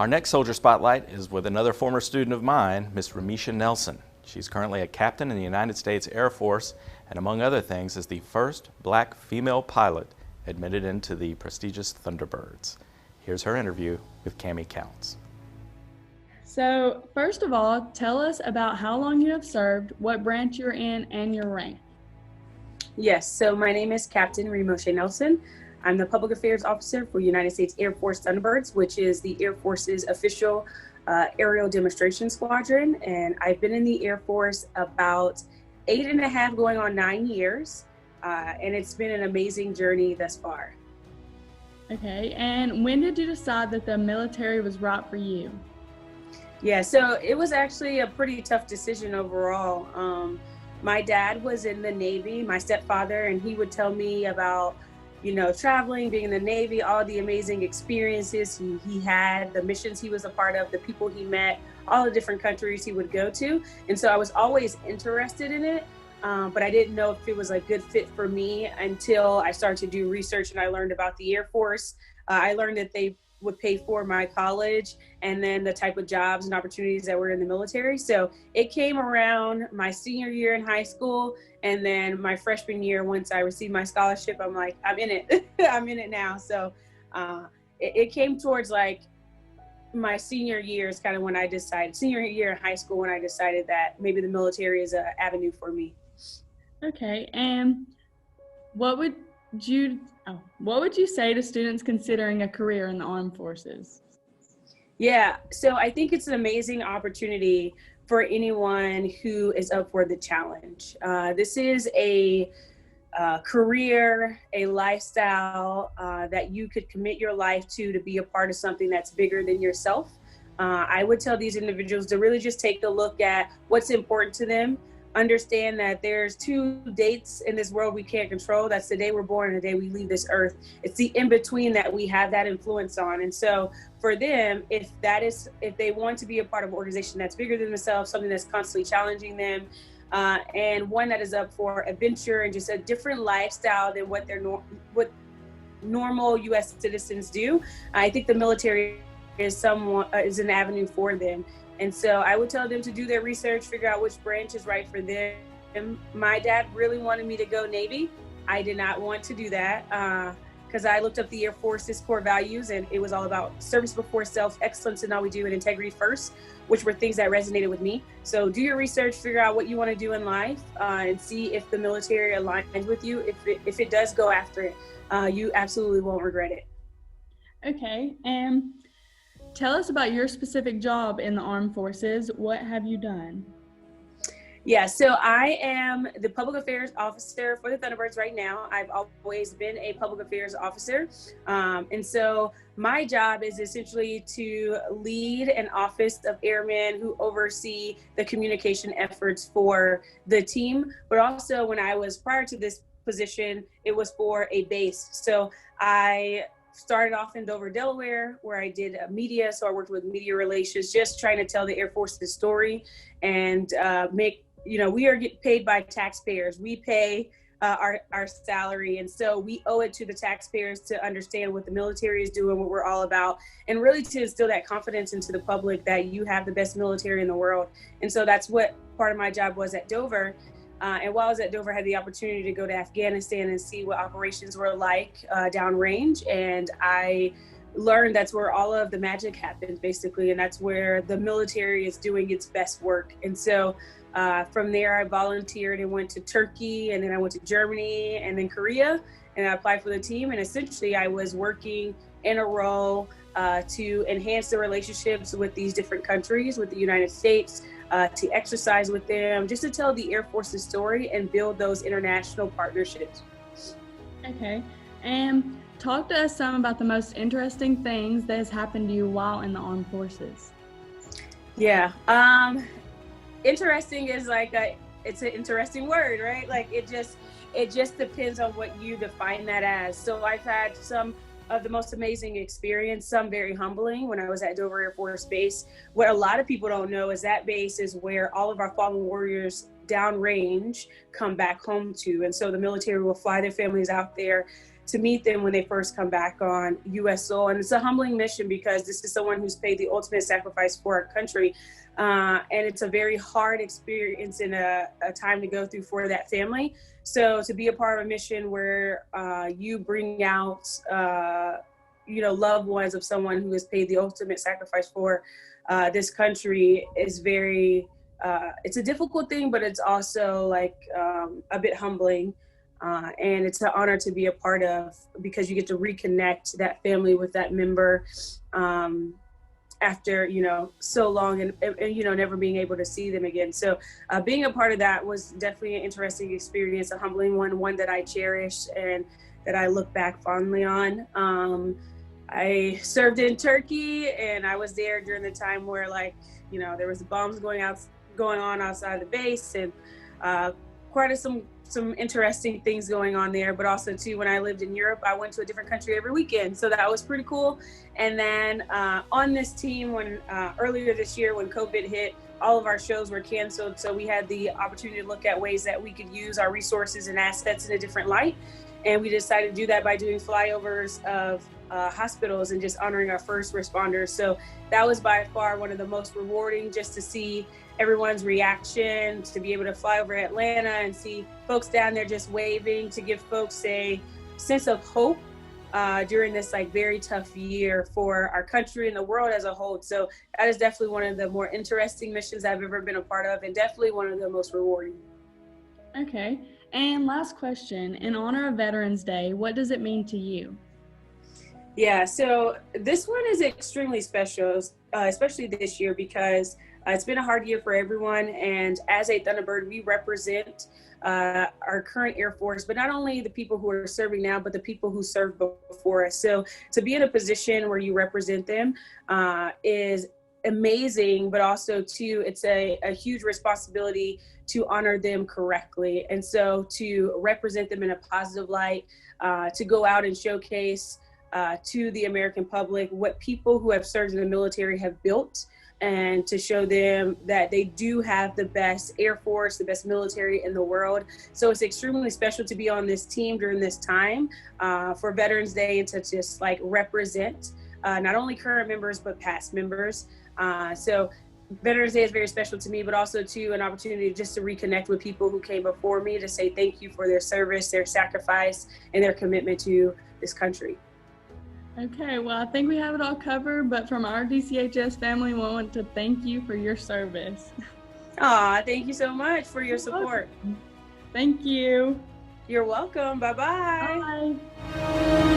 Our next Soldier Spotlight is with another former student of mine, Miss Remoshay Nelson. She's currently a captain in the United States Air Force and, among other things, is the first black female pilot admitted into the prestigious Thunderbirds. Here's her interview with Cammie Counts. So, first of all, tell us about how long you have served, what branch you're in, and your rank. Yes, so my name is Captain Remoshay Nelson. I'm the Public Affairs Officer for United States Air Force Thunderbirds, which is the Air Force's official aerial demonstration squadron. And I've been in the Air Force about 8.5 going on 9 years. And it's been an amazing journey thus far. Okay, and when did you decide that the military was right for you? Yeah, so it was actually a pretty tough decision overall. My dad was in the Navy, my stepfather, and he would tell me about, traveling, being in the Navy, all the amazing experiences he had, the missions he was a part of, the people he met, all the different countries he would go to. And so I was always interested in it, but I didn't know if it was a good fit for me until I started to do research and I learned about the Air Force. I learned that they would pay for my college and then the type of jobs and opportunities that were in the military. So it came around my senior year in high school. And then my freshman year, once I received my scholarship, I'm like, I'm in it. I'm in it now. So it came towards like my senior year is kind of when I decided, senior year in high school, when I decided that maybe the military is an avenue for me. Okay, and what would you say to students considering a career in the armed forces? Yeah, so I think it's an amazing opportunity for anyone who is up for the challenge. This is a career, a lifestyle that you could commit your life to be a part of something that's bigger than yourself. I would tell these individuals to really just take a look at what's important to them. Understand that there's 2 dates in this world we can't control. That's the day we're born and the day we leave this earth. It's the in-between that we have that influence on. And so for them, if they want to be a part of an organization that's bigger than themselves, something that's constantly challenging them, and one that is up for adventure and just a different lifestyle than what what normal U.S. citizens do, I think the military is an avenue for them. And so I would tell them to do their research, figure out which branch is right for them. My dad really wanted me to go Navy. I did not want to do that because I looked up the Air Force's core values, and it was all about service before self, excellence in all we do, and integrity first, which were things that resonated with me. So do your research, figure out what you want to do in life, and see if the military aligns with you. If it does, go after it. You absolutely won't regret it. Okay, and tell us about your specific job in the armed forces. What have you done? Yeah, so I am the public affairs officer for the Thunderbirds right now. I've always been a public affairs officer. And so my job is essentially to lead an office of airmen who oversee the communication efforts for the team. But also when I was prior to this position, it was for a base. So I started off in Dover, Delaware, where I did media. So I worked with media relations, just trying to tell the Air Force's story and we are getting paid by taxpayers. We pay our salary. And so we owe it to the taxpayers to understand what the military is doing, what we're all about, and really to instill that confidence into the public that you have the best military in the world. And so that's what part of my job was at Dover. And while I was at Dover, I had the opportunity to go to Afghanistan and see what operations were like downrange. And I learned that's where all of the magic happens, basically. And that's where the military is doing its best work. And so from there, I volunteered and went to Turkey, and then I went to Germany and then Korea, and I applied for the team. And essentially, I was working in a role to enhance the relationships with these different countries, with the United States, to exercise with them, just to tell the Air Force's story and build those international partnerships. Okay, and talk to us some about the most interesting things that has happened to you while in the armed forces. Yeah, interesting is it's an interesting word, right? Like it just depends on what you define that as. So I've had some of the most amazing experience, some very humbling. When I was at Dover Air Force Base, what a lot of people don't know is that base is where all of our fallen warriors downrange come back home to. And so the military will fly their families out there to meet them when they first come back on U.S. soil. And it's a humbling mission because this is someone who's paid the ultimate sacrifice for our country. And it's a very hard experience and a time to go through for that family. So to be a part of a mission where you bring out, loved ones of someone who has paid the ultimate sacrifice for this country is very, it's a difficult thing, but it's also like a bit humbling. And it's an honor to be a part of because you get to reconnect that family with that member after, so long and never being able to see them again. So being a part of that was definitely an interesting experience, a humbling one that I cherish and that I look back fondly on. I served in Turkey and I was there during the time where there was bombs going on outside the base and quite some interesting things going on there, but also too, when I lived in Europe, I went to a different country every weekend. So that was pretty cool. And then on this team, when earlier this year, when COVID hit, all of our shows were canceled. So we had the opportunity to look at ways that we could use our resources and assets in a different light. And we decided to do that by doing flyovers of hospitals and just honoring our first responders. So that was by far one of the most rewarding, just to see everyone's reaction, to be able to fly over Atlanta and see folks down there just waving, to give folks a sense of hope during this very tough year for our country and the world as a whole. So that is definitely one of the more interesting missions I've ever been a part of, and definitely one of the most rewarding. Okay. And last question, in honor of Veterans Day, what does it mean to you? Yeah, so this one is extremely special, especially this year, because it's been a hard year for everyone. And as a Thunderbird, we represent our current Air Force, but not only the people who are serving now, but the people who served before us. So to be in a position where you represent them is amazing, but also too, it's a huge responsibility to honor them correctly. And so to represent them in a positive light, to go out and showcase to the American public what people who have served in the military have built, and to show them that they do have the best Air Force, the best military in the world. So it's extremely special to be on this team during this time for Veterans Day, and to just represent not only current members, but past members. So Veterans Day is very special to me, but also too an opportunity just to reconnect with people who came before me, to say thank you for their service, their sacrifice, and their commitment to this country. Okay, well, I think we have it all covered, but from our DCHS family, we want to thank you for your service. Aw, thank you so much for your support. Thank you. You're welcome. Bye-bye. Bye.